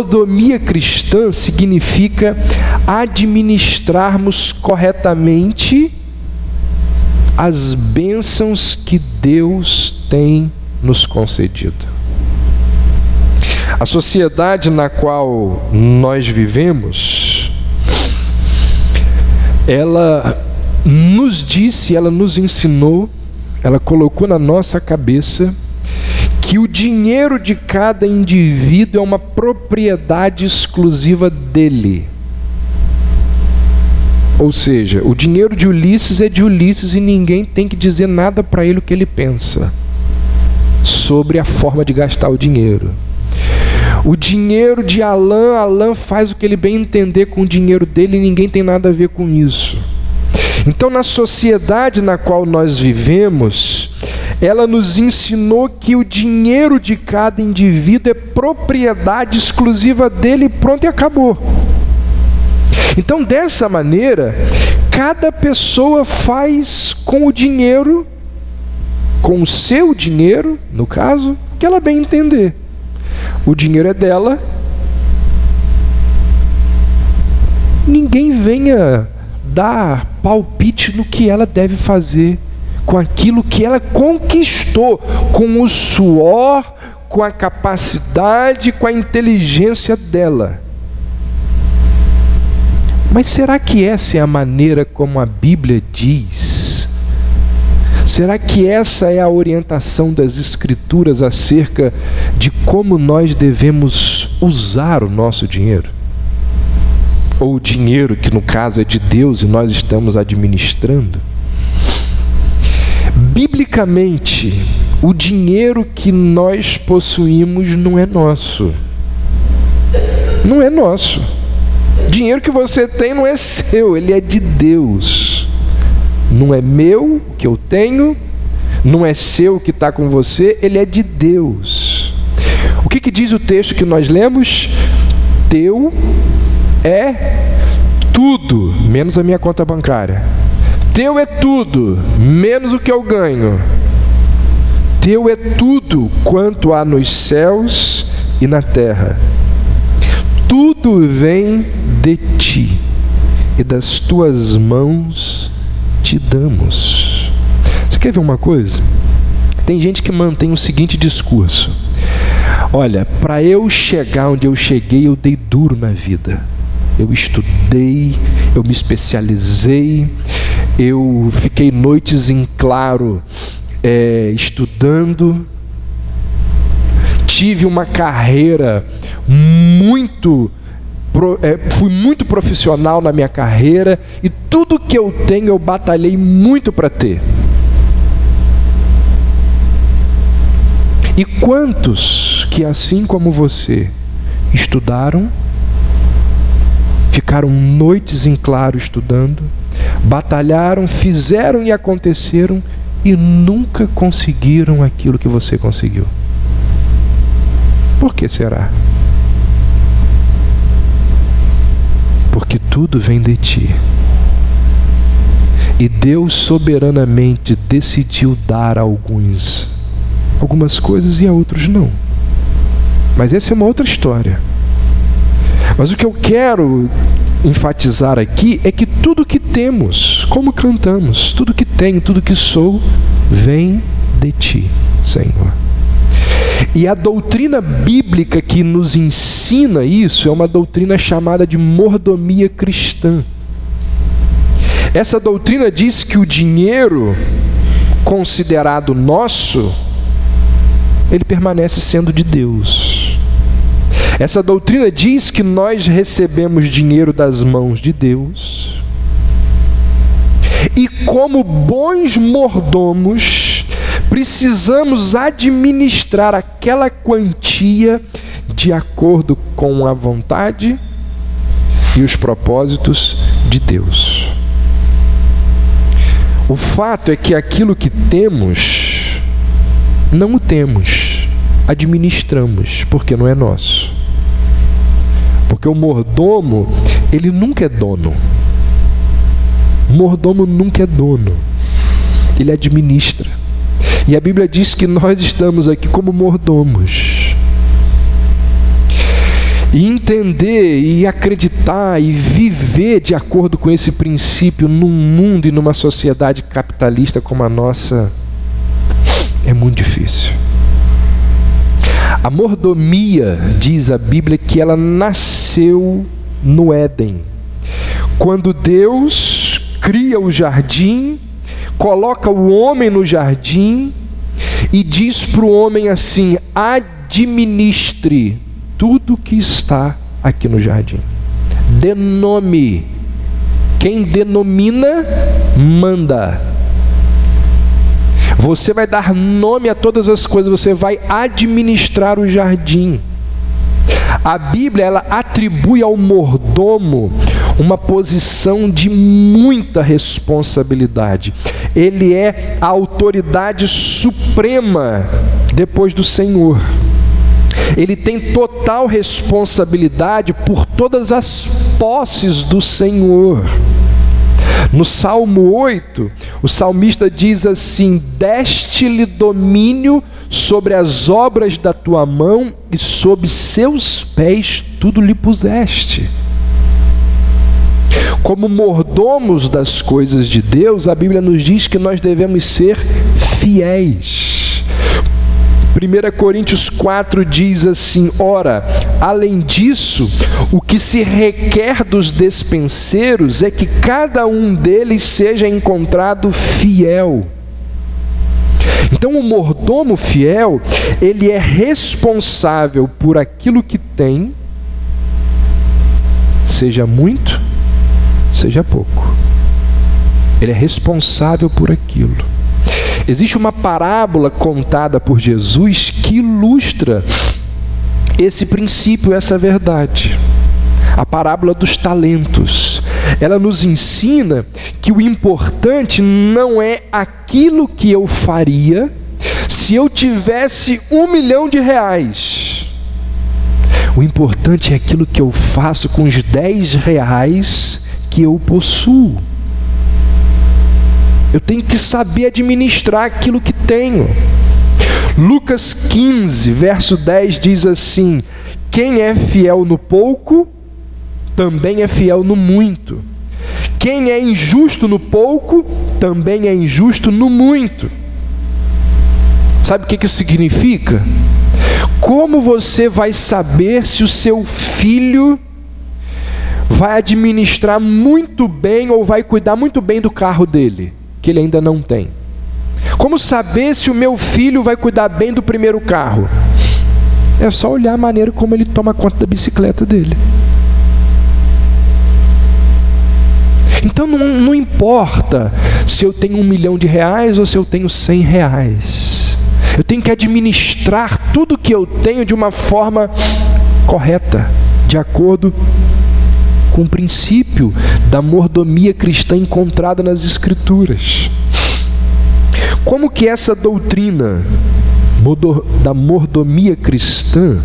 Mordomia cristã significa administrarmos corretamente as bênçãos que Deus tem nos concedido. A sociedade na qual nós vivemos, ela nos disse, ela nos ensinou, ela colocou na nossa cabeça que o dinheiro de cada indivíduo é uma propriedade exclusiva dele. Ou seja, o dinheiro de Ulisses é de Ulisses e ninguém tem que dizer nada para ele o que ele pensa sobre a forma de gastar o dinheiro. O dinheiro de Alan faz o que ele bem entender com o dinheiro dele e ninguém tem nada a ver com isso. Então, na sociedade na qual nós vivemos, ela nos ensinou que o dinheiro de cada indivíduo é propriedade exclusiva dele e pronto, e acabou. Então, dessa maneira, cada pessoa faz com o dinheiro, com o seu dinheiro, no caso, o que ela bem entender. O dinheiro é dela. Ninguém venha dar palpite no que ela deve fazer com aquilo que ela conquistou, com o suor, com a capacidade, com a inteligência dela. Mas será que essa é a maneira como a Bíblia diz? Será que essa é a orientação das Escrituras acerca de como nós devemos usar o nosso dinheiro? Ou o dinheiro que no caso é de Deus e nós estamos administrando? Biblicamente, o dinheiro que nós possuímos não é nosso. Não é nosso. O dinheiro que você tem não é seu, ele é de Deus. Não é meu, o que eu tenho, não é seu, o que está com você, ele é de Deus. O que diz o texto que nós lemos? Teu é tudo, menos a minha conta bancária. Teu é tudo, menos o que eu ganho. Teu é tudo quanto há nos céus e na terra. Tudo vem de ti, e das tuas mãos te damos. Você quer ver uma coisa? Tem gente que mantém o seguinte discurso: olha, para eu chegar onde eu cheguei, eu dei duro na vida. Eu estudei, eu me especializei, eu fiquei noites em claro estudando, tive uma carreira fui muito profissional na minha carreira e tudo que eu tenho eu batalhei muito para ter. E quantos que assim como você estudaram, ficaram noites em claro estudando, batalharam, fizeram e aconteceram e nunca conseguiram aquilo que você conseguiu? Por que será? Porque tudo vem de ti. E Deus soberanamente decidiu dar a algumas coisas e a outros não. Mas essa é uma outra história. Mas o que eu quero enfatizar aqui é que tudo que temos, como cantamos, tudo que tenho, tudo que sou, vem de ti, Senhor. E a doutrina bíblica que nos ensina isso é uma doutrina chamada de mordomia cristã. Essa doutrina diz que o dinheiro considerado nosso, ele permanece sendo de Deus. Essa doutrina diz que nós recebemos dinheiro das mãos de Deus e, como bons mordomos, precisamos administrar aquela quantia de acordo com a vontade e os propósitos de Deus. O fato é que aquilo que temos, não o temos, administramos, porque não é nosso. Porque o mordomo, ele nunca é dono. O mordomo nunca é dono. Ele administra. E a Bíblia diz que nós estamos aqui como mordomos. E entender e acreditar e viver de acordo com esse princípio num mundo e numa sociedade capitalista como a nossa é muito difícil. A mordomia, diz a Bíblia, que ela nasceu no Éden. Quando Deus cria o jardim, coloca o homem no jardim e diz para o homem assim: administre tudo que está aqui no jardim. Dê nome. Quem denomina, manda. Você vai dar nome a todas as coisas, você vai administrar o jardim. A Bíblia, ela atribui ao mordomo uma posição de muita responsabilidade. Ele é a autoridade suprema depois do Senhor. Ele tem total responsabilidade por todas as posses do Senhor. No Salmo 8, o salmista diz assim: deste-lhe domínio sobre as obras da tua mão e sob seus pés tudo lhe puseste. Como mordomos das coisas de Deus, a Bíblia nos diz que nós devemos ser fiéis. 1 Coríntios 4 diz assim: ora, além disso, o que se requer dos despenseiros é que cada um deles seja encontrado fiel. Então o mordomo fiel, ele é responsável por aquilo que tem, seja muito, seja pouco. Ele é responsável por aquilo. Existe uma parábola contada por Jesus que ilustra esse princípio, essa verdade. A parábola dos talentos. Ela nos ensina que o importante não é aquilo que eu faria se eu tivesse R$1 milhão. O importante é aquilo que eu faço com os R$10 que eu possuo. Eu tenho que saber administrar aquilo que tenho. Lucas 15, verso 10 diz assim: quem é fiel no pouco, também é fiel no muito. Quem é injusto no pouco, também é injusto no muito. Sabe o que isso significa? Como você vai saber se o seu filho vai administrar muito bem ou vai cuidar muito bem do carro dele, que ele ainda não tem? Como saber se o meu filho vai cuidar bem do primeiro carro? É só olhar a maneira como ele toma conta da bicicleta dele. Então não importa se eu tenho R$1 milhão ou se eu tenho R$100. Eu tenho que administrar tudo que eu tenho de uma forma correta, de acordo com o princípio da mordomia cristã encontrada nas Escrituras. Como que essa doutrina da mordomia cristã,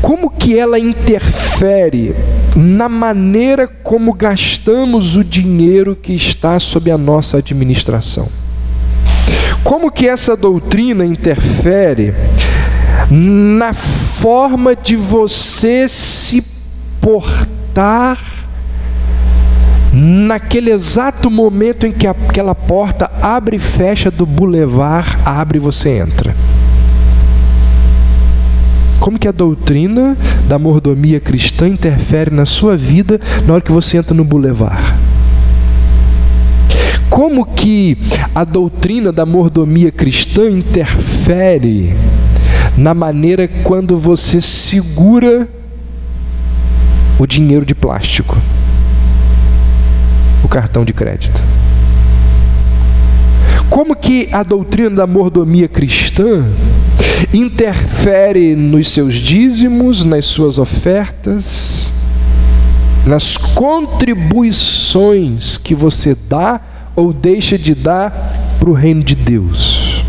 como que ela interfere na maneira como gastamos o dinheiro que está sob a nossa administração? Como que essa doutrina interfere na forma de você se portar naquele exato momento em que aquela porta abre e fecha do bulevar, abre e você entra? Como que a doutrina da mordomia cristã interfere na sua vida na hora que você entra no bulevar? Como que a doutrina da mordomia cristã interfere na maneira quando você segura o dinheiro de plástico, o cartão de crédito? Como que a doutrina da mordomia cristã interfere nos seus dízimos, nas suas ofertas, nas contribuições que você dá ou deixa de dar para o reino de Deus?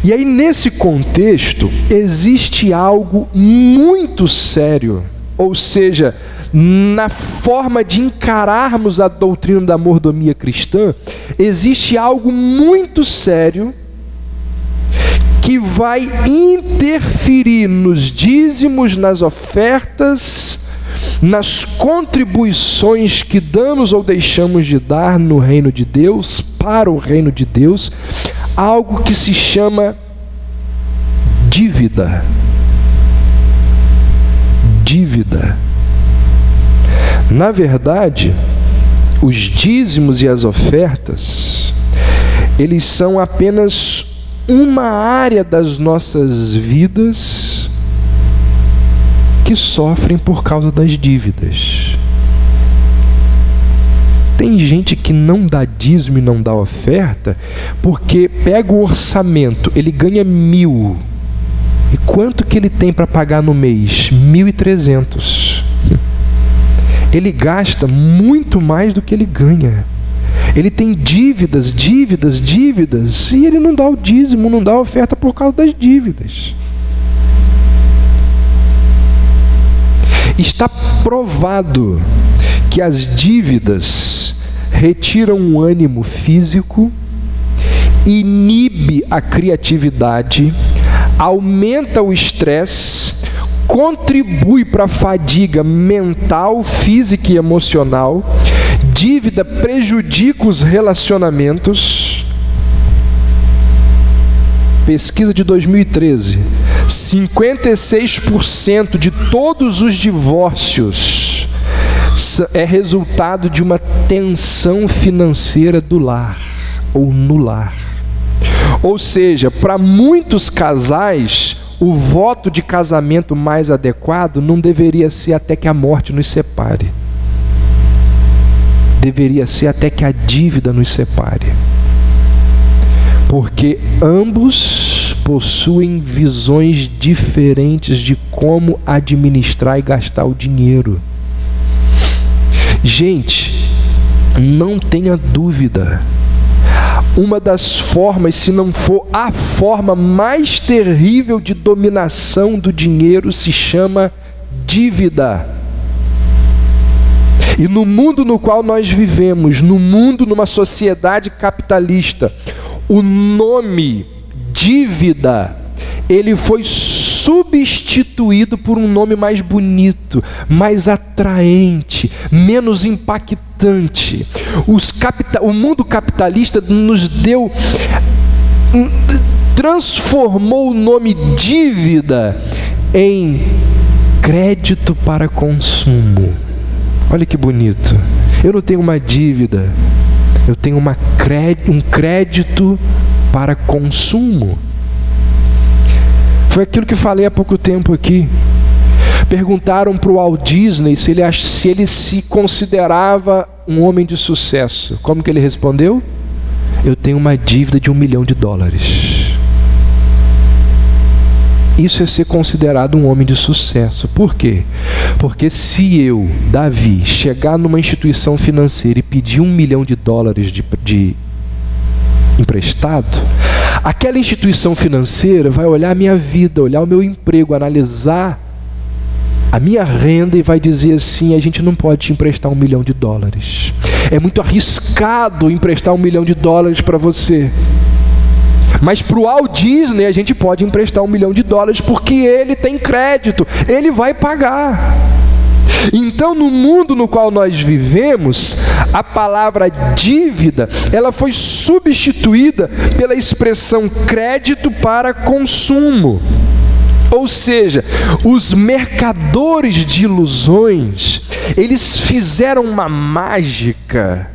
E aí, nesse contexto, existe algo muito sério, ou seja, na forma de encararmos a doutrina da mordomia cristã, existe algo muito sério que vai interferir nos dízimos, nas ofertas, nas contribuições que damos ou deixamos de dar no reino de Deus, para o reino de Deus, algo que se chama dívida. Dívida. Na verdade, os dízimos e as ofertas, eles são apenas uma área das nossas vidas que sofrem por causa das dívidas. Tem gente que não dá dízimo e não dá oferta porque pega o orçamento, ele ganha 1.000. E quanto que ele tem para pagar no mês? 1.300. Ele gasta muito mais do que ele ganha. Ele tem dívidas, e ele não dá o dízimo, não dá a oferta por causa das dívidas. Está provado que as dívidas retiram o ânimo físico, inibe a criatividade, aumenta o estresse, contribui para a fadiga mental, física e emocional. Dívida prejudica os relacionamentos. Pesquisa de 2013, 56% de todos os divórcios é resultado de uma tensão financeira do lar ou no lar. Ou seja, para muitos casais, o voto de casamento mais adequado não deveria ser até que a morte nos separe. Deveria ser até que a dívida nos separe. Porque ambos possuem visões diferentes de como administrar e gastar o dinheiro. Gente, não tenha dúvida. Uma das formas, se não for a forma mais terrível de dominação do dinheiro, se chama dívida. E no mundo no qual nós vivemos, numa sociedade capitalista, o nome dívida, ele foi substituído por um nome mais bonito, mais atraente, menos impactante. O mundo capitalista transformou o nome dívida em crédito para consumo. Olha que bonito. Eu não tenho uma dívida, eu tenho um crédito para consumo. Foi aquilo que falei há pouco tempo aqui. Perguntaram para o Walt Disney se ele se considerava um homem de sucesso. Como que ele respondeu? Eu tenho uma dívida de $1 milhão. Isso é ser considerado um homem de sucesso. Por quê? Porque se eu, Davi, chegar numa instituição financeira e pedir $1 milhão de emprestado, aquela instituição financeira vai olhar a minha vida, olhar o meu emprego, analisar a minha renda e vai dizer assim: a gente não pode te emprestar $1 milhão. É muito arriscado emprestar $1 milhão para você. Mas para o Walt Disney a gente pode emprestar $1 milhão porque ele tem crédito, ele vai pagar. Então, no mundo no qual nós vivemos, a palavra dívida, ela foi substituída pela expressão crédito para consumo. Ou seja, os mercadores de ilusões, eles fizeram uma mágica.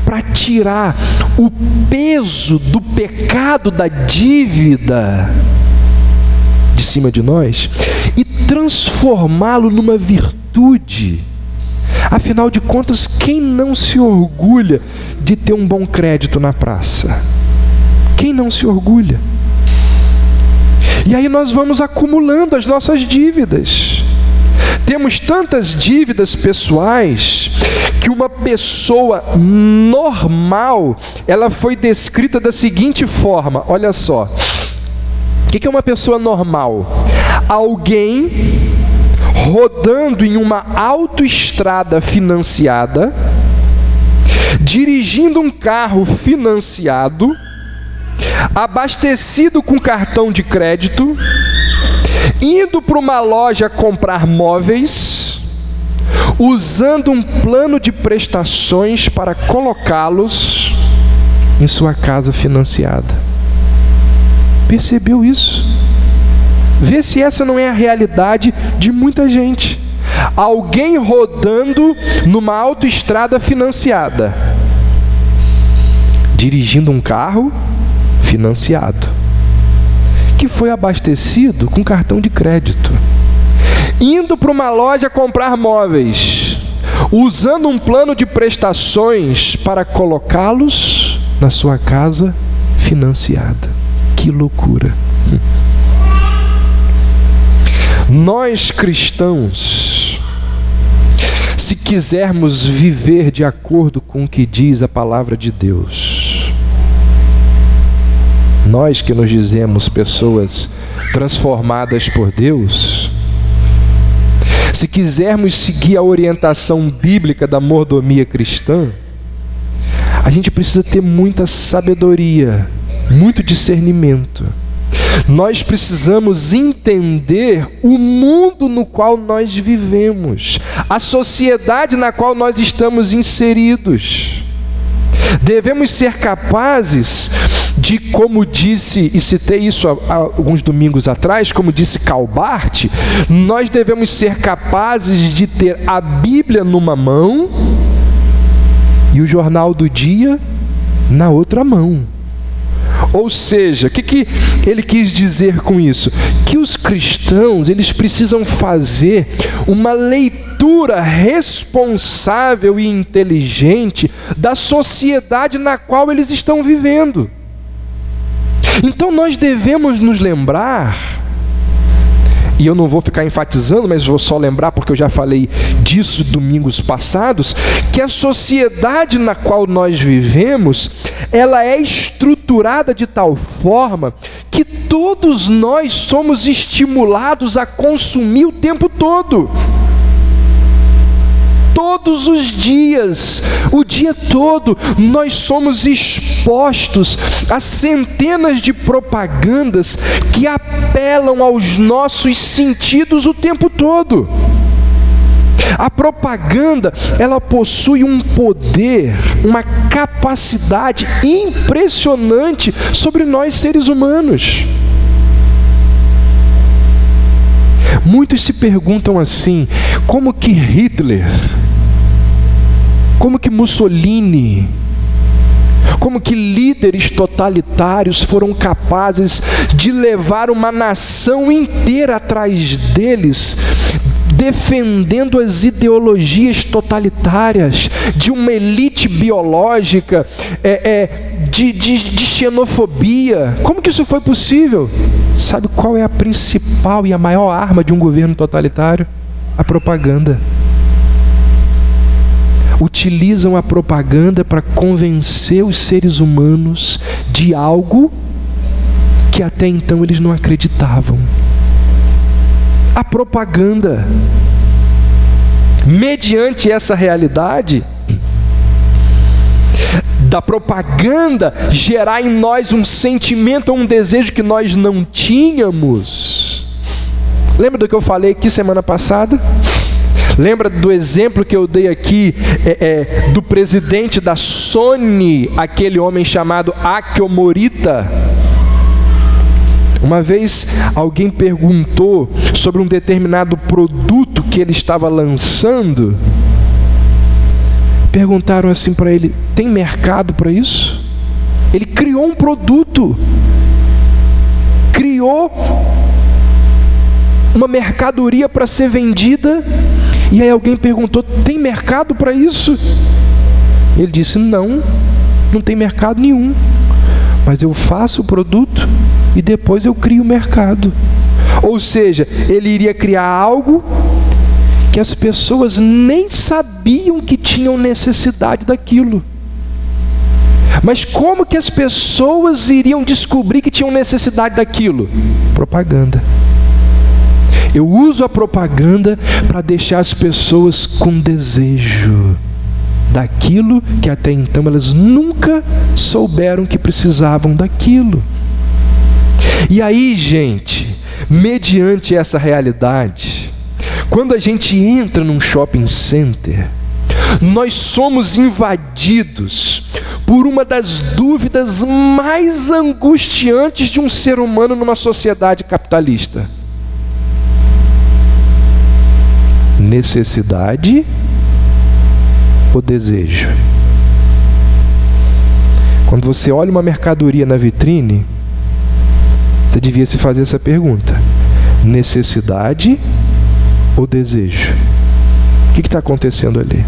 Para tirar o peso do pecado da dívida de cima de nós e transformá-lo numa virtude. Afinal de contas, quem não se orgulha de ter um bom crédito na praça? Quem não se orgulha? E aí nós vamos acumulando as nossas dívidas. Temos tantas dívidas pessoais que uma pessoa normal, ela foi descrita da seguinte forma, olha só. O que é uma pessoa normal? Alguém rodando em uma autoestrada financiada, dirigindo um carro financiado, abastecido com cartão de crédito, indo para uma loja comprar móveis, usando um plano de prestações para colocá-los em sua casa financiada. Percebeu isso? Vê se essa não é a realidade de muita gente. Alguém rodando numa autoestrada financiada, dirigindo um carro financiado, que foi abastecido com cartão de crédito, indo para uma loja comprar móveis, usando um plano de prestações para colocá-los na sua casa financiada. Que loucura! Nós cristãos, se quisermos viver de acordo com o que diz a palavra de Deus, nós que nos dizemos pessoas transformadas por Deus, se quisermos seguir a orientação bíblica da mordomia cristã, a gente precisa ter muita sabedoria, muito discernimento. Nós precisamos entender o mundo no qual nós vivemos, a sociedade na qual nós estamos inseridos. Devemos ser capazes de, como disse, e citei isso há alguns domingos atrás, como disse Calbart, nós devemos ser capazes de ter a Bíblia numa mão e o jornal do dia na outra mão. Ou seja, o que ele quis dizer com isso? Que os cristãos, eles precisam fazer uma leitura responsável e inteligente da sociedade na qual eles estão vivendo. Então nós devemos nos lembrar, e eu não vou ficar enfatizando, mas vou só lembrar porque eu já falei disso domingos passados, que a sociedade na qual nós vivemos, ela é estruturada de tal forma que todos nós somos estimulados a consumir o tempo todo. Todos os dias, o dia todo, nós somos expostos a centenas de propagandas que apelam aos nossos sentidos o tempo todo. A propaganda, ela possui um poder, uma capacidade impressionante sobre nós seres humanos. Muitos se perguntam assim, como que Hitler, como que Mussolini, como que líderes totalitários foram capazes de levar uma nação inteira atrás deles, defendendo as ideologias totalitárias de uma elite biológica, de xenofobia. Como que isso foi possível? Sabe qual é a principal e a maior arma de um governo totalitário? A propaganda. Utilizam a propaganda para convencer os seres humanos de algo que até então eles não acreditavam. A propaganda. Mediante essa realidade da propaganda gerar em nós um sentimento ou um desejo que nós não tínhamos. Lembra do que eu falei aqui semana passada? Lembra do exemplo que eu dei aqui do presidente da Sony, aquele homem chamado Akio Morita? Uma vez alguém perguntou sobre um determinado produto que ele estava lançando. Perguntaram assim para ele, tem mercado para isso? Ele criou um produto, criou uma mercadoria para ser vendida, e aí alguém perguntou, tem mercado para isso? Ele disse, não tem mercado nenhum, mas eu faço o produto e depois eu crio o mercado. Ou seja, ele iria criar algo que as pessoas nem sabiam que tinham necessidade daquilo. Mas como que as pessoas iriam descobrir que tinham necessidade daquilo? Propaganda. Eu uso a propaganda para deixar as pessoas com desejo daquilo que até então elas nunca souberam que precisavam daquilo. E aí, gente, mediante essa realidade, quando a gente entra num shopping center, nós somos invadidos por uma das dúvidas mais angustiantes de um ser humano numa sociedade capitalista: necessidade ou desejo? Quando você olha uma mercadoria na vitrine, você devia se fazer essa pergunta: necessidade ou desejo? O que está acontecendo ali?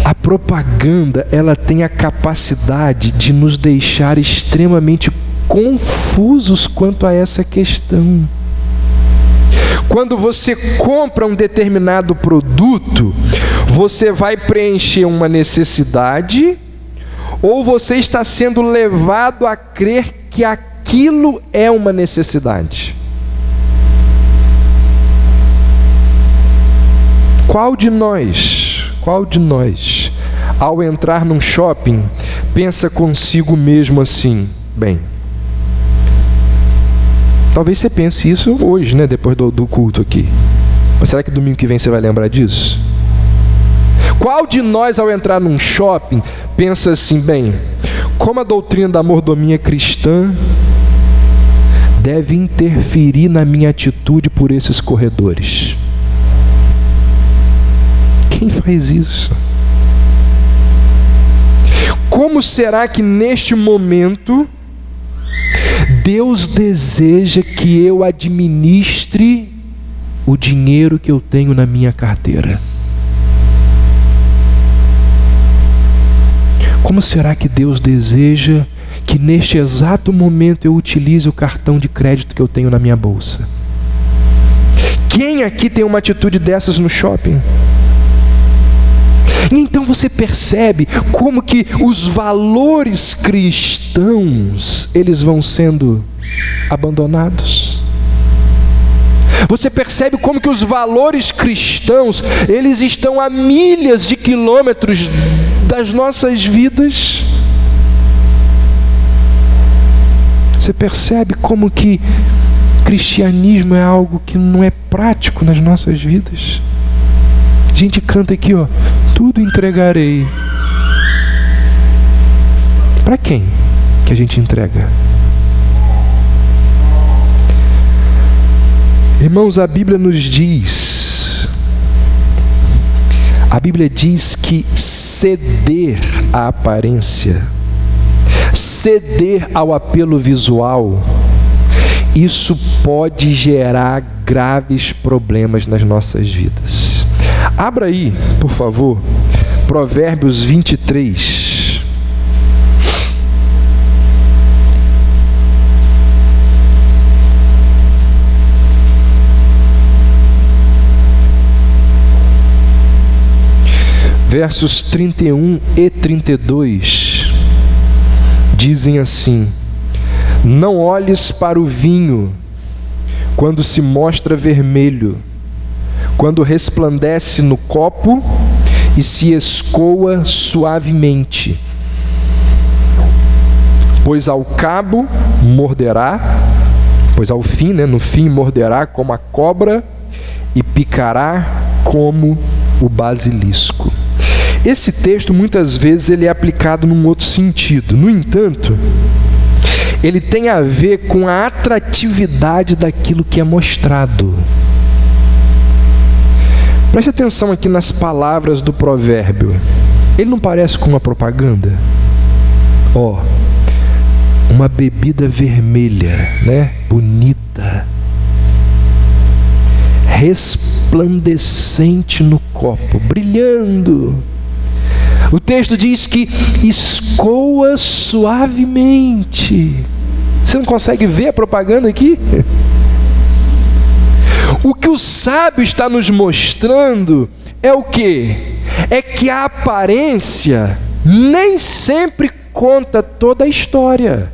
A propaganda, ela tem a capacidade de nos deixar extremamente confusos quanto a essa questão. Quando você compra um determinado produto, você vai preencher uma necessidade, ou você está sendo levado a crer que aquilo é uma necessidade? Qual de nós, ao entrar num shopping, pensa consigo mesmo assim: bem, talvez você pense isso hoje, né, depois do culto aqui, mas será que domingo que vem você vai lembrar disso? Qual de nós, ao entrar num shopping, pensa assim: bem, como a doutrina da mordomia cristã deve interferir na minha atitude por esses corredores? Quem faz isso? Como será que neste momento Deus deseja que eu administre o dinheiro que eu tenho na minha carteira? Como será que Deus deseja que neste exato momento eu utilize o cartão de crédito que eu tenho na minha bolsa? Quem aqui tem uma atitude dessas no shopping? E então você percebe como que os valores cristãos, eles vão sendo abandonados. Você percebe como que os valores cristãos, eles estão a milhas de quilômetros das nossas vidas. Você percebe como que cristianismo é algo que não é prático nas nossas vidas. A gente canta aqui, ó: tudo entregarei. Para quem que a gente entrega? Irmãos, a Bíblia nos diz, que ceder à aparência, ceder ao apelo visual, isso pode gerar graves problemas nas nossas vidas. Abra aí, por favor, Provérbios 23. Versos 31 e 32 dizem assim: não olhes para o vinho quando se mostra vermelho, quando resplandece no copo e se escoa suavemente, pois ao fim, no fim morderá como a cobra e picará como o basilisco. Esse texto muitas vezes ele é aplicado num outro sentido. No entanto, ele tem a ver com a atratividade daquilo que é mostrado. Preste atenção aqui nas palavras do provérbio. Ele não parece com uma propaganda? Uma bebida vermelha, né? Bonita, resplandecente no copo, brilhando. O texto diz que escoa suavemente. Você não consegue ver a propaganda aqui? O que o sábio está nos mostrando é o quê? É que a aparência nem sempre conta toda a história.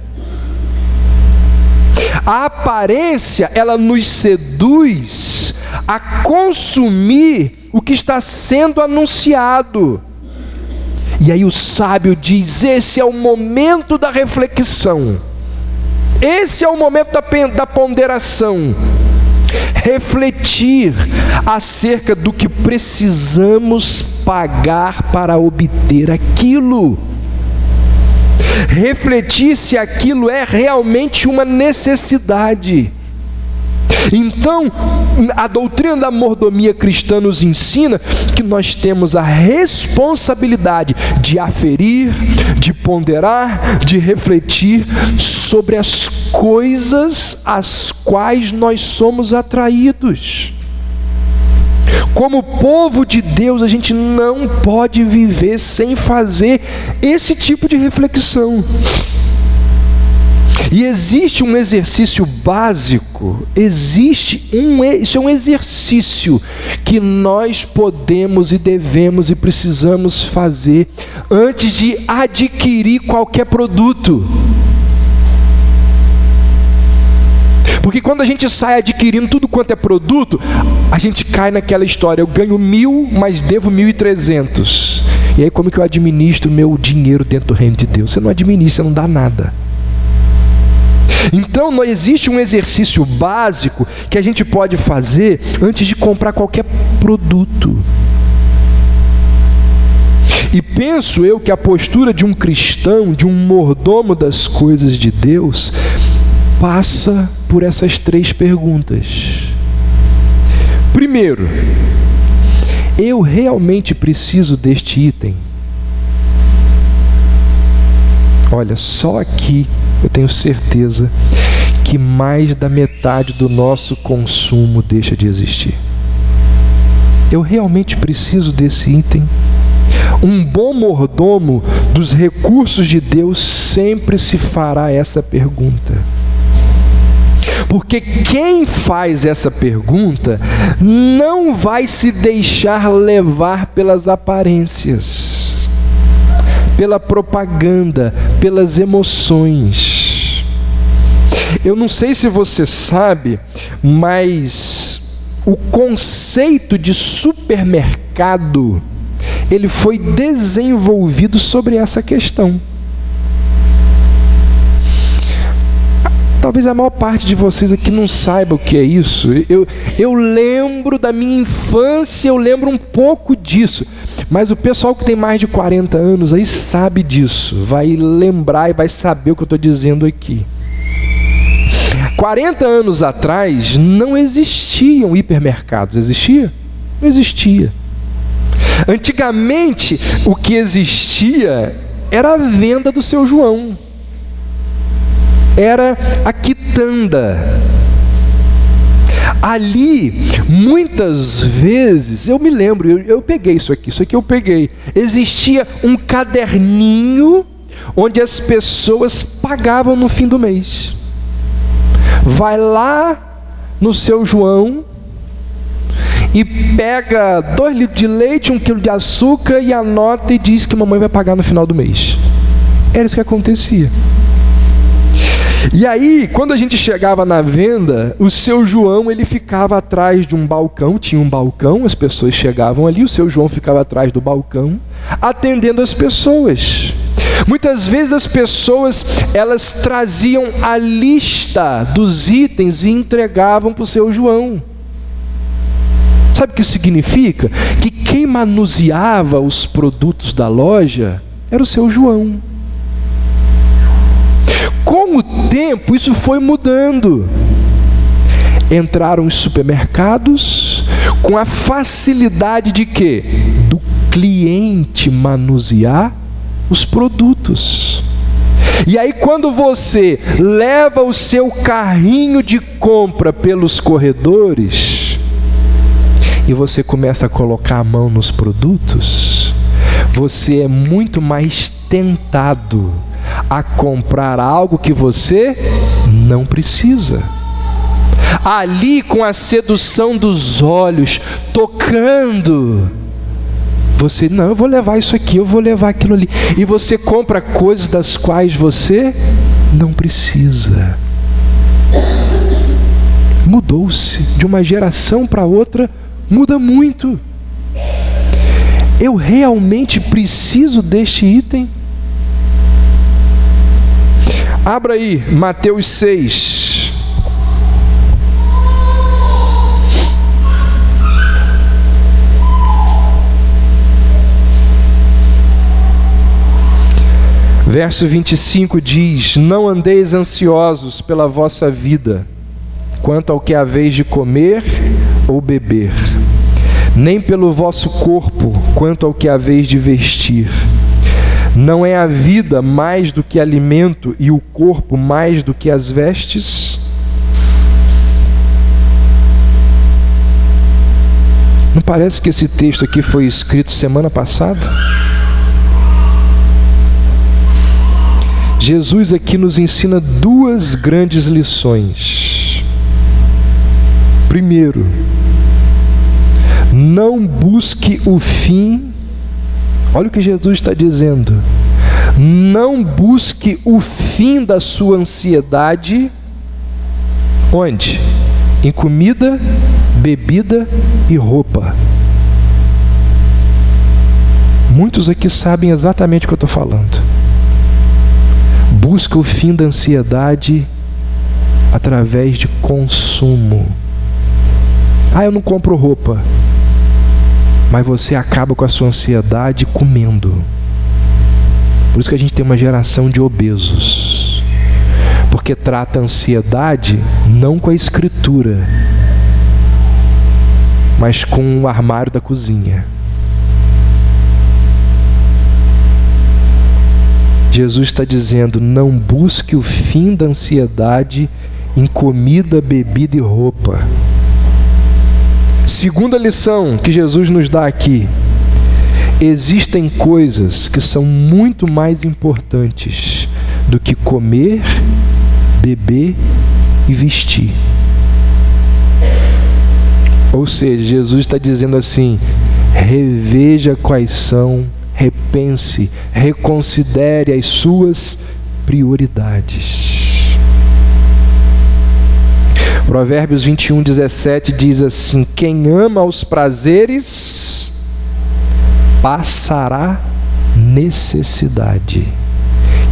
A aparência, ela nos seduz a consumir o que está sendo anunciado. E aí o sábio diz: esse é o momento da reflexão, esse é o momento da ponderação. Refletir acerca do que precisamos pagar para obter aquilo. Refletir se aquilo é realmente uma necessidade. Então, a doutrina da mordomia cristã nos ensina que nós temos a responsabilidade de aferir, de ponderar, de refletir sobre as coisas às quais nós somos atraídos. Como povo de Deus, a gente não pode viver sem fazer esse tipo de reflexão. E existe um exercício básico, isso é um exercício que nós podemos e devemos e precisamos fazer antes de adquirir qualquer produto. Porque quando a gente sai adquirindo tudo quanto é produto, a gente cai naquela história: eu ganho 1.000, mas devo 1.300. E aí como que eu administro meu dinheiro dentro do reino de Deus? Você não administra, você não dá nada. Então não existe um exercício básico que a gente pode fazer antes de comprar qualquer produto. E penso eu que a postura de um cristão, de um mordomo das coisas de Deus, passa por essas 3 perguntas. Primeiro, eu realmente preciso deste item? Olha, só aqui eu tenho certeza que mais da metade do nosso consumo deixa de existir. Eu realmente preciso desse item? Um bom mordomo dos recursos de Deus sempre se fará essa pergunta. Porque quem faz essa pergunta não vai se deixar levar pelas aparências, pela propaganda, pelas emoções. Eu não sei se você sabe, mas o conceito de supermercado, ele foi desenvolvido sobre essa questão. Talvez a maior parte de vocês aqui não saiba o que é isso. Eu lembro da minha infância, eu lembro um pouco disso. Mas o pessoal que tem mais de 40 anos aí sabe disso. Vai lembrar e vai saber o que eu estou dizendo aqui. 40 anos atrás não existiam hipermercados. Existia? Não existia. Antigamente, o que existia era a venda do Seu João. Era a quitanda. Ali, muitas vezes, eu me lembro, eu peguei isso aqui eu peguei. Existia um caderninho onde as pessoas pagavam no fim do mês. Vai lá no Seu João e pega 2 litros de leite, 1 quilo de açúcar e anota e diz que mamãe vai pagar no final do mês. Era isso que acontecia. E aí, quando a gente chegava na venda, o Seu João, ele ficava atrás de um balcão, tinha um balcão, as pessoas chegavam ali, o Seu João ficava atrás do balcão, atendendo as pessoas. Muitas vezes as pessoas, elas traziam a lista dos itens e entregavam para o Seu João. Sabe o que isso significa? Que quem manuseava os produtos da loja era o Seu João. Com o tempo, isso foi mudando. Entraram os supermercados com a facilidade de quê? Do cliente manusear os produtos. E aí, quando você leva o seu carrinho de compra pelos corredores e você começa a colocar a mão nos produtos, você é muito mais tentado a comprar algo que você não precisa. Ali, com a sedução dos olhos, tocando, você, não, eu vou levar isso aqui, eu vou levar aquilo ali. E você compra coisas das quais você não precisa. Mudou-se. De uma geração para outra, muda muito. Eu realmente preciso deste item? Abra aí, Mateus 6. Verso 25 diz: não andeis ansiosos pela vossa vida, quanto ao que haveis de comer ou beber, nem pelo vosso corpo, quanto ao que haveis de vestir. Não é a vida mais do que alimento e o corpo mais do que as vestes? Não parece que esse texto aqui foi escrito semana passada? Jesus aqui nos ensina duas grandes lições. Primeiro, não busque o fim. Olha o que Jesus está dizendo. Não busque o fim da sua ansiedade. Onde? Em comida, bebida e roupa. Muitos aqui sabem exatamente o que eu estou falando. Busca o fim da ansiedade através de consumo. Eu não compro roupa. Mas você acaba com a sua ansiedade comendo. Por isso que a gente tem uma geração de obesos. Porque trata a ansiedade não com a escritura, mas com o armário da cozinha. Jesus está dizendo: não busque o fim da ansiedade em comida, bebida e roupa. Segunda lição que Jesus nos dá aqui: existem coisas que são muito mais importantes do que comer, beber e vestir. Ou seja, Jesus está dizendo assim: reveja quais são, repense, reconsidere as suas prioridades. Provérbios 21:17 diz assim: quem ama os prazeres passará necessidade.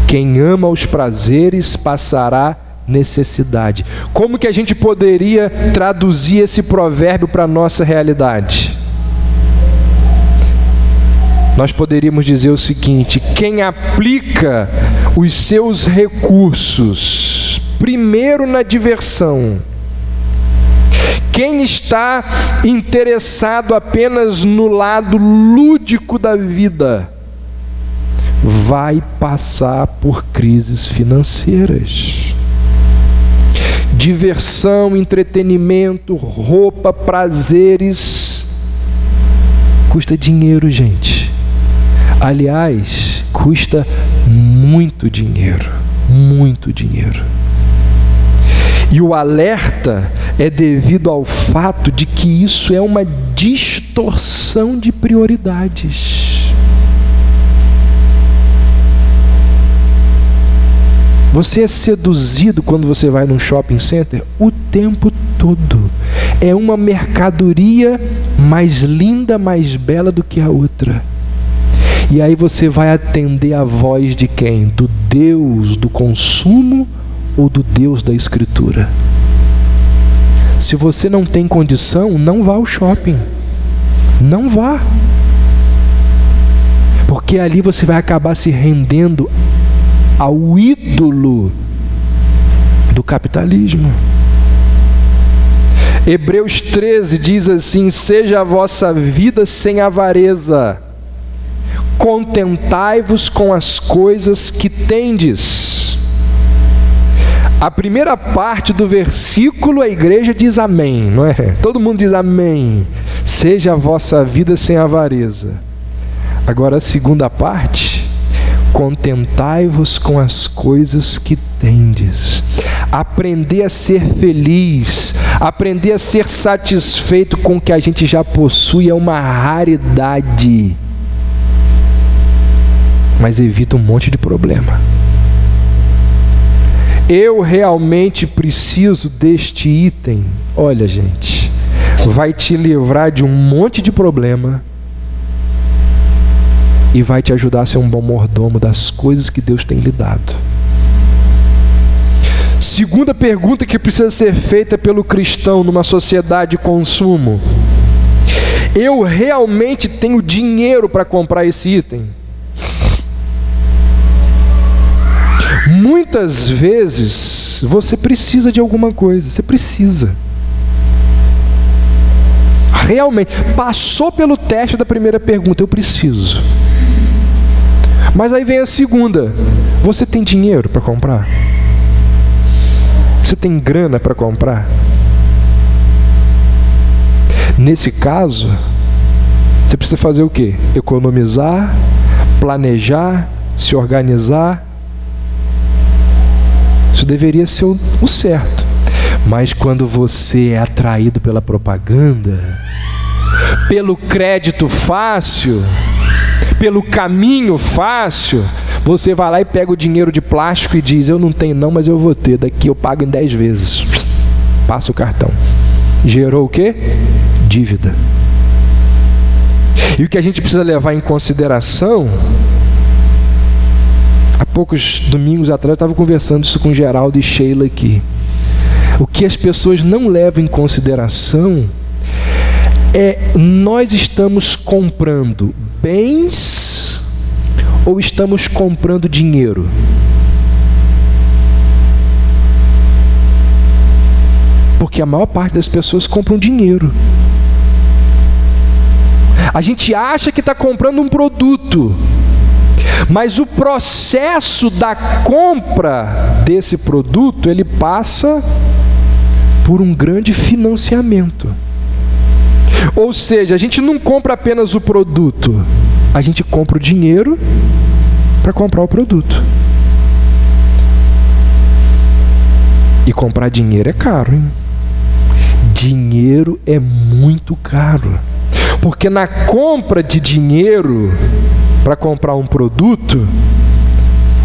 Quem ama os prazeres passará necessidade. Como que a gente poderia traduzir esse provérbio para a nossa realidade? Nós poderíamos dizer o seguinte: quem aplica os seus recursos primeiro na diversão, quem está interessado apenas no lado lúdico da vida, vai passar por crises financeiras. Diversão, entretenimento, roupa, prazeres, custa dinheiro, gente. Aliás, custa muito dinheiro, muito dinheiro. E o alerta é devido ao fato de que isso é uma distorção de prioridades. Você é seduzido quando você vai num shopping center o tempo todo. É uma mercadoria mais linda, mais bela do que a outra. E aí você vai atender a voz de quem? Do Deus do consumo ou do Deus da Escritura? Se você não tem condição, não vá ao shopping. Não vá. Porque ali você vai acabar se rendendo ao ídolo do capitalismo. Hebreus 13 diz assim: seja a vossa vida sem avareza, contentai-vos com as coisas que tendes. A primeira parte do versículo, a igreja diz amém, não é? Todo mundo diz amém. Seja a vossa vida sem avareza. Agora a segunda parte: contentai-vos com as coisas que tendes. Aprender a ser feliz, aprender a ser satisfeito com o que a gente já possui é uma raridade, mas evita um monte de problema. Eu realmente preciso deste item. Olha, gente, vai te livrar de um monte de problema e vai te ajudar a ser um bom mordomo das coisas que Deus tem lhe dado. Segunda pergunta que precisa ser feita pelo cristão numa sociedade de consumo: eu realmente tenho dinheiro para comprar esse item? Muitas vezes você precisa de alguma coisa, você precisa. Realmente, passou pelo teste da primeira pergunta, eu preciso. Mas aí vem a segunda: você tem dinheiro para comprar? Você tem grana para comprar? Nesse caso, você precisa fazer o quê? Economizar, planejar, se organizar. Isso deveria ser o certo. Mas quando você é atraído pela propaganda, pelo crédito fácil, pelo caminho fácil, você vai lá e pega o dinheiro de plástico e diz: eu não tenho não, mas eu vou ter, daqui eu pago em 10 vezes. Passa o cartão. Gerou o quê? Dívida. E o que a gente precisa levar em consideração, há poucos domingos atrás eu estava conversando isso com Geraldo e Sheila aqui. O que as pessoas não levam em consideração é: nós estamos comprando bens ou estamos comprando dinheiro? Porque a maior parte das pessoas compram dinheiro. A gente acha que está comprando um produto, mas o processo da compra desse produto, ele passa por um grande financiamento. Ou seja, a gente não compra apenas o produto, a gente compra o dinheiro para comprar o produto. E comprar dinheiro é caro, hein? Dinheiro é muito caro. Porque na compra de dinheiro para comprar um produto,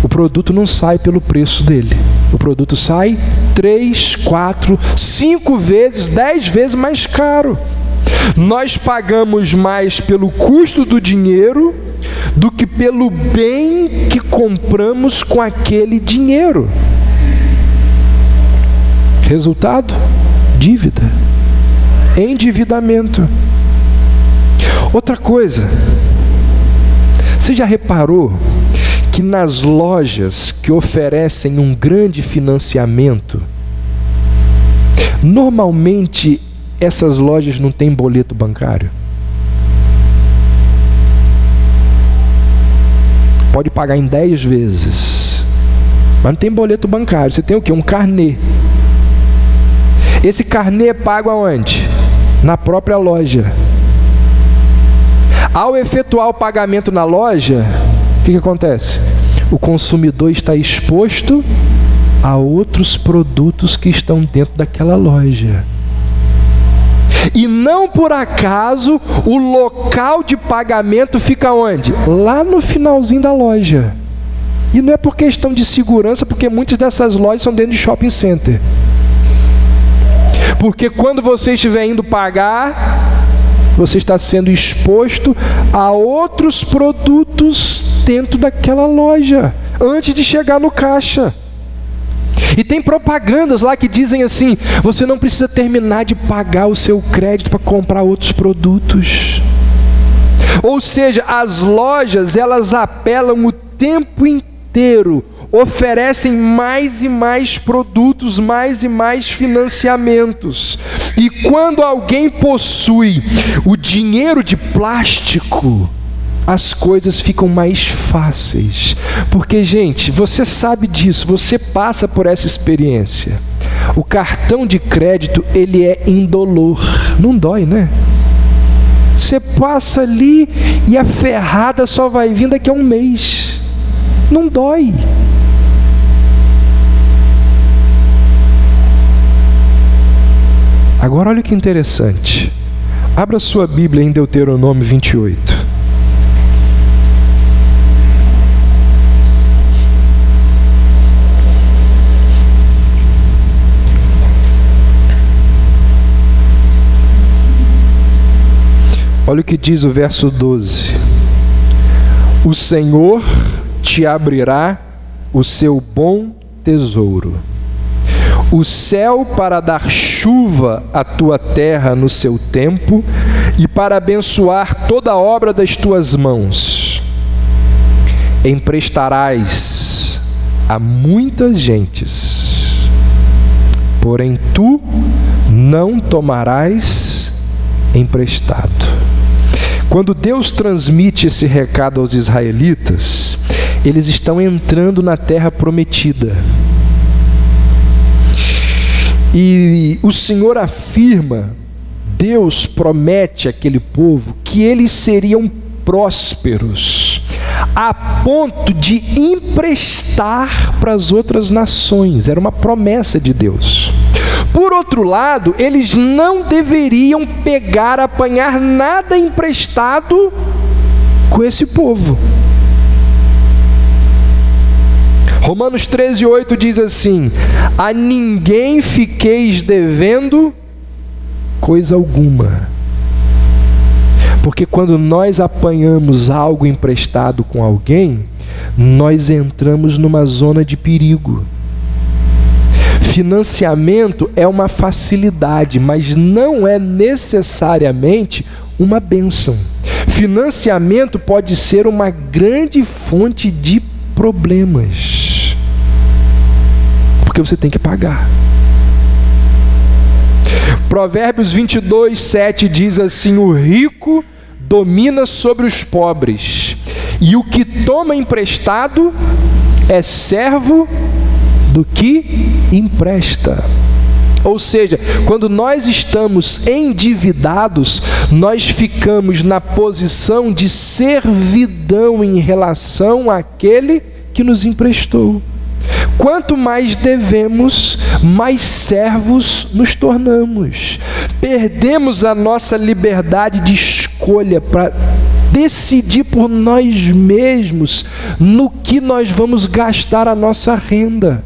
o produto não sai pelo preço dele. O produto sai 3, 4, 5 vezes, 10 vezes mais caro. Nós pagamos mais pelo custo do dinheiro do que pelo bem que compramos com aquele dinheiro. Resultado? Dívida. Endividamento. Outra coisa, você já reparou que nas lojas que oferecem um grande financiamento, normalmente essas lojas não têm boleto bancário? Pode pagar em 10 vezes, mas não tem boleto bancário. Você tem o quê? Um carnê. Esse carnê é pago aonde? Na própria loja. Ao efetuar o pagamento na loja, o que acontece? O consumidor está exposto a outros produtos que estão dentro daquela loja. E não por acaso o local de pagamento fica onde? Lá no finalzinho da loja. E não é por questão de segurança, porque muitas dessas lojas são dentro de shopping center. Porque quando você estiver indo pagar, você está sendo exposto a outros produtos dentro daquela loja, antes de chegar no caixa. E tem propagandas lá que dizem assim: você não precisa terminar de pagar o seu crédito para comprar outros produtos. Ou seja, as lojas, elas apelam o tempo inteiro, oferecem mais e mais produtos, mais e mais financiamentos. E quando alguém possui o dinheiro de plástico, as coisas ficam mais fáceis. Porque, gente, você sabe disso, você passa por essa experiência. O cartão de crédito, ele é indolor. Não dói, né? Você passa ali e a ferrada só vai vir daqui a um mês. Não dói. Agora olha que interessante. Abra sua Bíblia em Deuteronômio 28. Olha o que diz o verso 12. o Senhor te abrirá o seu bom tesouro, o céu para dar chuva à tua terra no seu tempo e para abençoar toda a obra das tuas mãos. Emprestarás a muitas gentes, porém tu não tomarás emprestado. Quando Deus transmite esse recado aos israelitas, eles estão entrando na terra prometida. E o Senhor afirma, Deus promete àquele povo que eles seriam prósperos, a ponto de emprestar para as outras nações. Era uma promessa de Deus. Por outro lado, eles não deveriam apanhar nada emprestado com esse povo. Romanos 13:8 diz assim: a ninguém fiqueis devendo coisa alguma. Porque quando nós apanhamos algo emprestado com alguém, nós entramos numa zona de perigo. Financiamento é uma facilidade, mas não é necessariamente uma bênção. Financiamento pode ser uma grande fonte de problemas, porque você tem que pagar. Provérbios 22:7 diz assim: o rico domina sobre os pobres, e o que toma emprestado é servo do que empresta. Ou seja, quando nós estamos endividados, nós ficamos na posição de servidão em relação àquele que nos emprestou. Quanto mais devemos, mais servos nos tornamos. Perdemos a nossa liberdade de escolha para decidir por nós mesmos no que nós vamos gastar a nossa renda.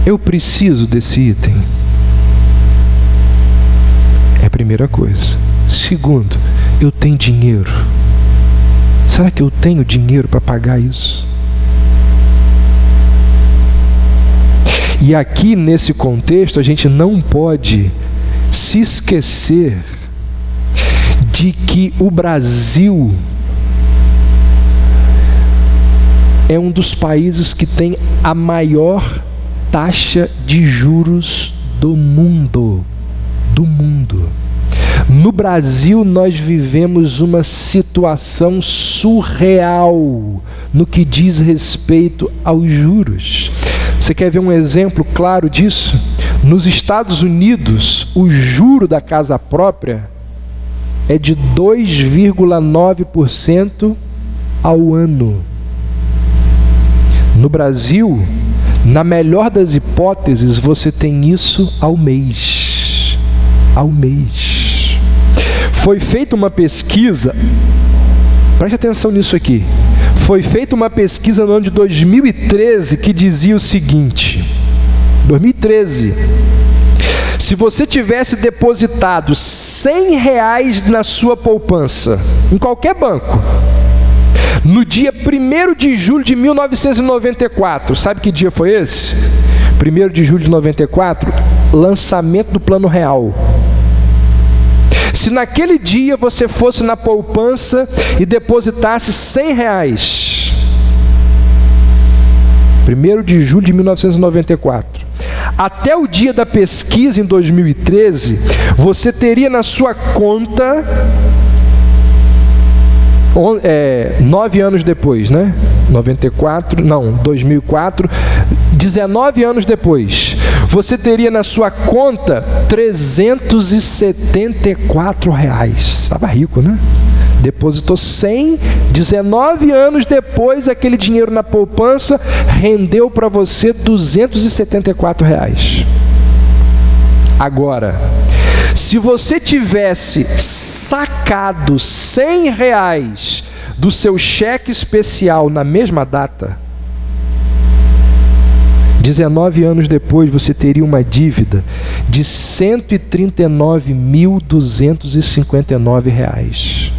Eu preciso desse item. É a primeira coisa. Segundo, eu tenho dinheiro. Será que eu tenho dinheiro para pagar isso? E aqui nesse contexto a gente não pode se esquecer de que o Brasil é um dos países que tem a maior taxa de juros do mundo. No Brasil nós vivemos uma situação surreal no que diz respeito aos juros. Você quer ver um exemplo claro disso? Nos Estados Unidos, o juro da casa própria é de 2,9% ao ano. No Brasil, na melhor das hipóteses, você tem isso ao mês. Foi feita uma pesquisa, preste atenção nisso aqui. Foi feita uma pesquisa no ano de 2013 que dizia o seguinte: 2013, se você tivesse depositado R$100 na sua poupança, em qualquer banco, no dia 1º de julho de 1994, sabe que dia foi esse? 1º de julho de 94, lançamento do Plano Real. Se naquele dia você fosse na poupança e depositasse R$100, 1º de julho de 1994, até o dia da pesquisa em 2013, você teria na sua conta, 9 anos depois, né? 2004, 19 anos depois, você teria na sua conta R$374. Estava rico, né? Depositou 100, 19 anos depois, aquele dinheiro na poupança rendeu para você R$274. Agora, se você tivesse sacado R$100 do seu cheque especial na mesma data, 19 anos depois você teria uma dívida de R$ 139.259.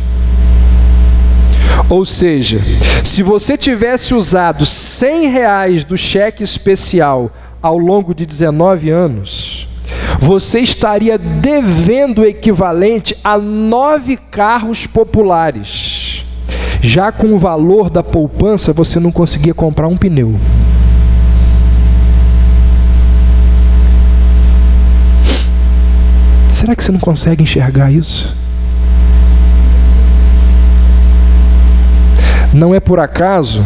Ou seja, se você tivesse usado R$ 100 do cheque especial ao longo de 19 anos, você estaria devendo o equivalente a 9 carros populares. Já com o valor da poupança, você não conseguia comprar um pneu. Será que você não consegue enxergar isso? Não é por acaso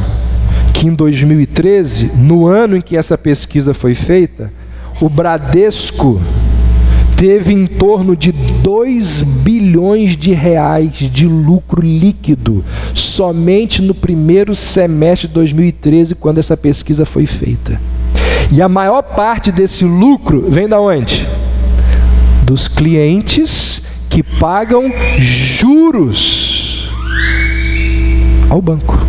que em 2013, no ano em que essa pesquisa foi feita, o Bradesco teve em torno de 2 bilhões de reais de lucro líquido, somente no primeiro semestre de 2013, quando essa pesquisa foi feita. E a maior parte desse lucro vem da onde? Dos clientes que pagam juros ao banco.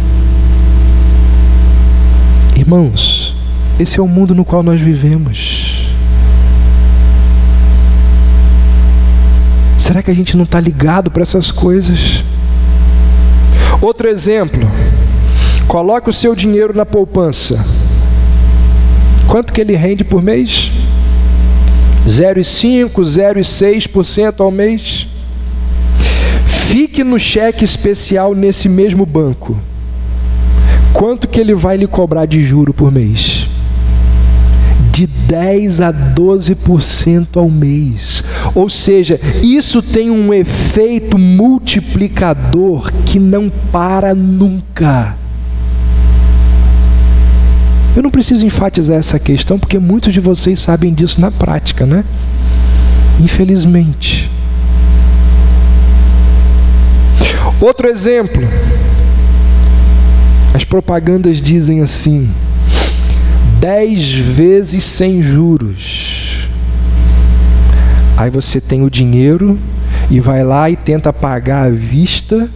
Irmãos, esse é o mundo no qual nós vivemos. Será que a gente não está ligado para essas coisas? Outro exemplo, coloque o seu dinheiro na poupança. Quanto que ele rende por mês? 0,5%, 0,6% ao mês. Fique no cheque especial nesse mesmo banco. Quanto que ele vai lhe cobrar de juro por mês? De 10 a 12% ao mês. Ou seja, isso tem um efeito multiplicador que não para nunca. Eu não preciso enfatizar essa questão, porque muitos de vocês sabem disso na prática, né? Infelizmente. Outro exemplo. As propagandas dizem assim: 10 vezes sem juros. Aí você tem o dinheiro e vai lá e tenta pagar à vista.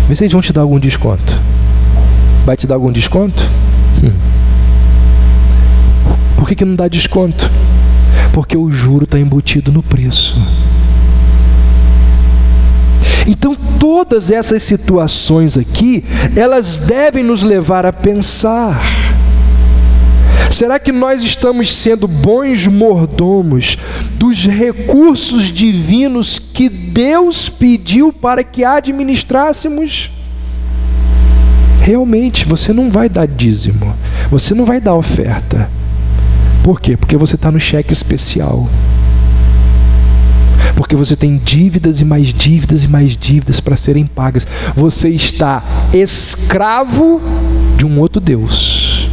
Vê se eles vão te dar algum desconto. Vai te dar algum desconto? Por que não dá desconto? Porque o juro está embutido no preço. Então todas essas situações aqui, elas devem nos levar a pensar: será que nós estamos sendo bons mordomos dos recursos divinos que Deus pediu para que administrássemos? Realmente, você não vai dar dízimo, você não vai dar oferta. Por quê? Porque você está no cheque especial. Porque você tem dívidas e mais dívidas e mais dívidas para serem pagas. Você está escravo de um outro Deus.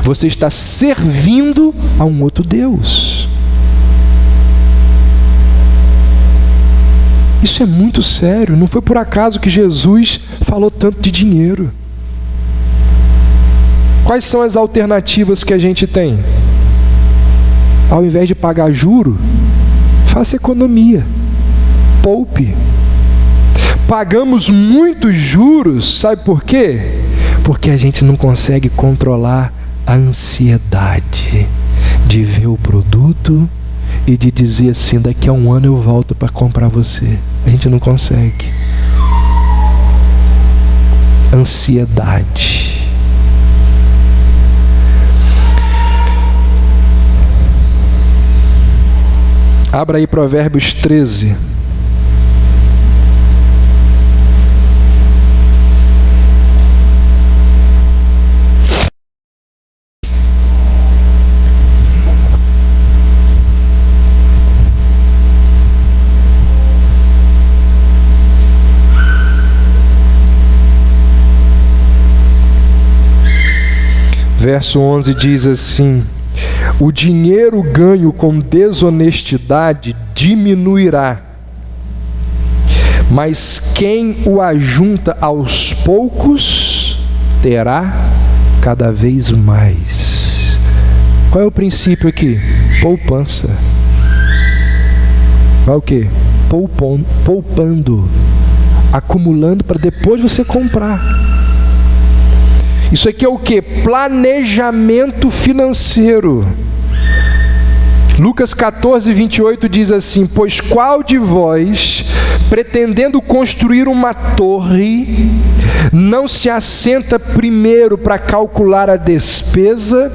Você está servindo a um outro Deus. Isso é muito sério. Não foi por acaso que Jesus falou tanto de dinheiro. Quais são as alternativas que a gente tem? Ao invés de pagar juro, faça economia, poupe. Pagamos muitos juros, sabe por quê? Porque a gente não consegue controlar a ansiedade de ver o produto e de dizer assim: daqui a um ano eu volto para comprar você. A gente não consegue. Ansiedade. Abra aí Provérbios 13. Verso 11 diz assim: o dinheiro ganho com desonestidade diminuirá, mas quem o ajunta aos poucos terá cada vez mais. Qual é o princípio aqui? Poupança. Vai o quê? Poupando, acumulando para depois você comprar. Isso aqui é o quê? Planejamento financeiro. Lucas 14, 28 diz assim: pois qual de vós, pretendendo construir uma torre, não se assenta primeiro para calcular a despesa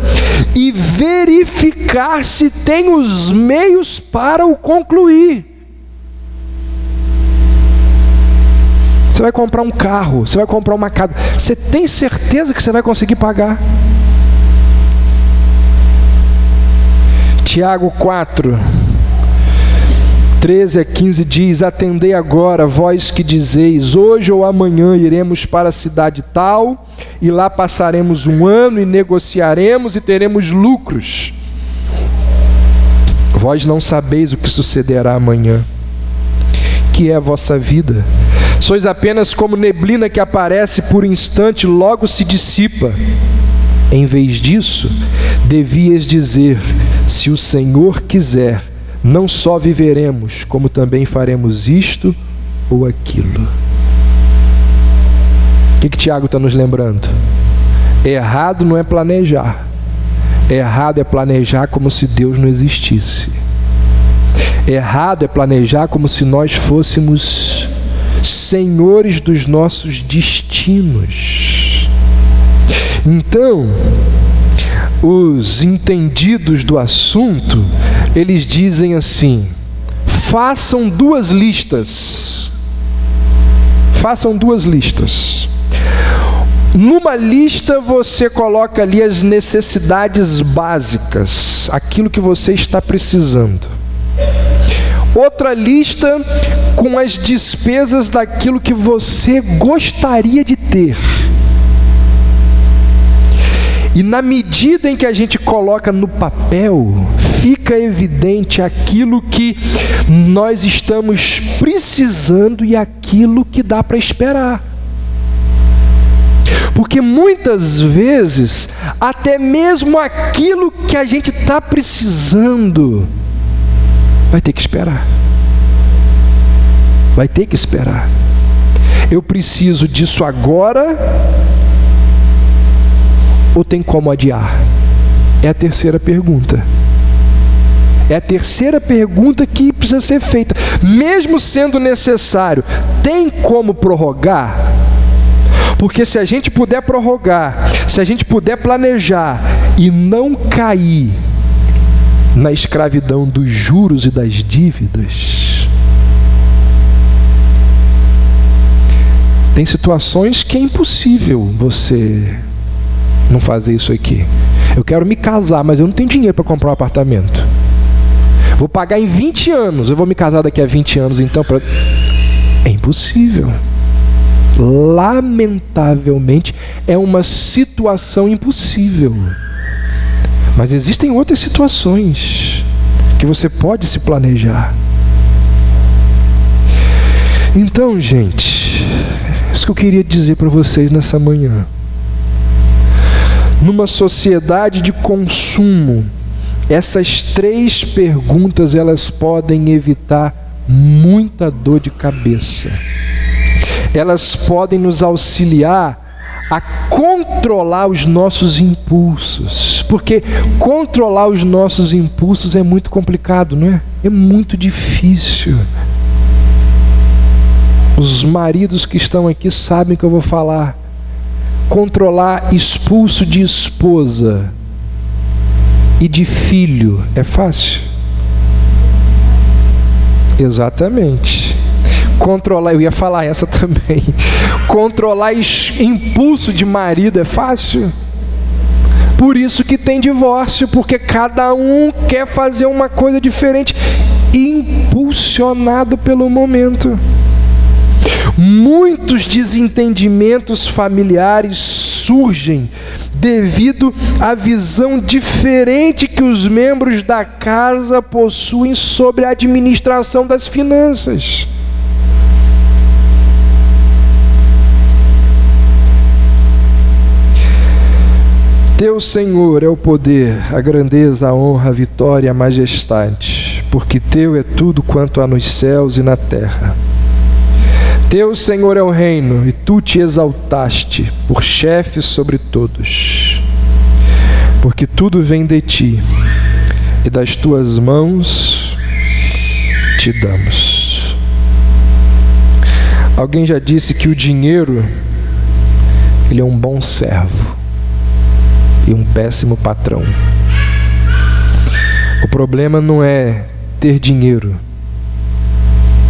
e verificar se tem os meios para o concluir? Você vai comprar um carro, você vai comprar uma casa, você tem certeza que você vai conseguir pagar? Tiago 4, 13 a 15 diz: atendei agora, vós que dizeis, hoje ou amanhã iremos para a cidade tal, e lá passaremos um ano e negociaremos e teremos lucros. Vós não sabeis o que sucederá amanhã, que é a vossa vida. Sois apenas como neblina que aparece por um instante e logo se dissipa. Em vez disso, devias dizer: se o Senhor quiser, não só viveremos, como também faremos isto ou aquilo. O que Tiago está nos lembrando? Errado não é planejar. Errado é planejar como se Deus não existisse. Errado é planejar como se nós fôssemos senhores dos nossos destinos. Então, os entendidos do assunto, eles dizem assim: façam duas listas. Façam duas listas. Numa lista você coloca ali as necessidades básicas, aquilo que você está precisando. Outra lista com as despesas daquilo que você gostaria de ter. E na medida em que a gente coloca no papel, fica evidente aquilo que nós estamos precisando e aquilo que dá para esperar. Porque muitas vezes, até mesmo aquilo que a gente está precisando, vai ter que esperar. Vai ter que esperar. Eu preciso disso agora, ou tem como adiar? É a terceira pergunta. É a terceira pergunta que precisa ser feita. Mesmo sendo necessário, tem como prorrogar? Porque se a gente puder prorrogar, se a gente puder planejar e não cair na escravidão dos juros e das dívidas, tem situações que é impossível você não fazer isso aqui. Eu quero me casar, mas eu não tenho dinheiro para comprar um apartamento. Vou pagar em 20 anos, eu vou me casar daqui a 20 anos, então... É impossível. Lamentavelmente, é uma situação impossível. Mas existem outras situações que você pode se planejar. Então, gente, isso que eu queria dizer para vocês nessa manhã. Numa sociedade de consumo, essas três perguntas, elas podem evitar muita dor de cabeça. Elas podem nos auxiliar a controlar os nossos impulsos. Porque controlar os nossos impulsos é muito complicado, não é? É muito difícil. Os maridos que estão aqui sabem que eu vou falar. Controlar expulso de esposa e de filho é fácil? Exatamente. Controlar, eu ia falar essa também. Controlar impulso de marido é fácil? Por isso que tem divórcio, porque cada um quer fazer uma coisa diferente, impulsionado pelo momento. Muitos desentendimentos familiares surgem devido à visão diferente que os membros da casa possuem sobre a administração das finanças. Teu, Senhor, é o poder, a grandeza, a honra, a vitória e a majestade, porque Teu é tudo quanto há nos céus e na terra. Teu, Senhor, é o reino, e Tu te exaltaste por chefe sobre todos. Porque tudo vem de Ti, e das tuas mãos te damos. Alguém já disse que o dinheiro, ele é um bom servo e um péssimo patrão. O problema não é ter dinheiro,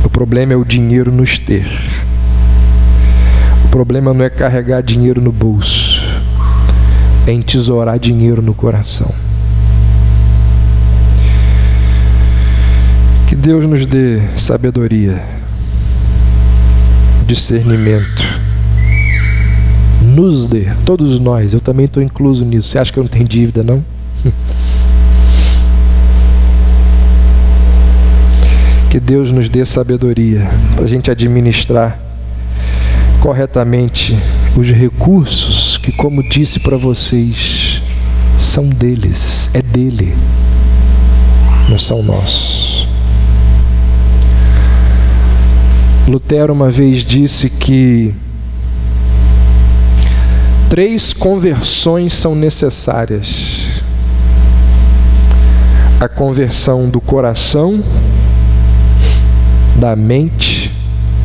o problema é o dinheiro nos ter. O problema não é carregar dinheiro no bolso, é entesourar dinheiro no coração. Que Deus nos dê sabedoria, discernimento, nos dê, todos nós. Eu também estou incluso nisso. Você acha que eu não tenho dívida, não? Que Deus nos dê sabedoria para a gente administrar corretamente os recursos que, como disse para vocês, são deles, é dele, não são nossos. Lutero uma vez disse que 3 conversões são necessárias: a conversão do coração, da mente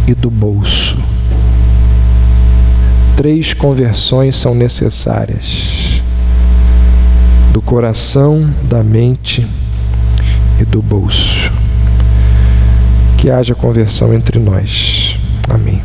e do bolso. 3 conversões são necessárias: do coração, da mente e do bolso. Que haja conversão entre nós. Amém.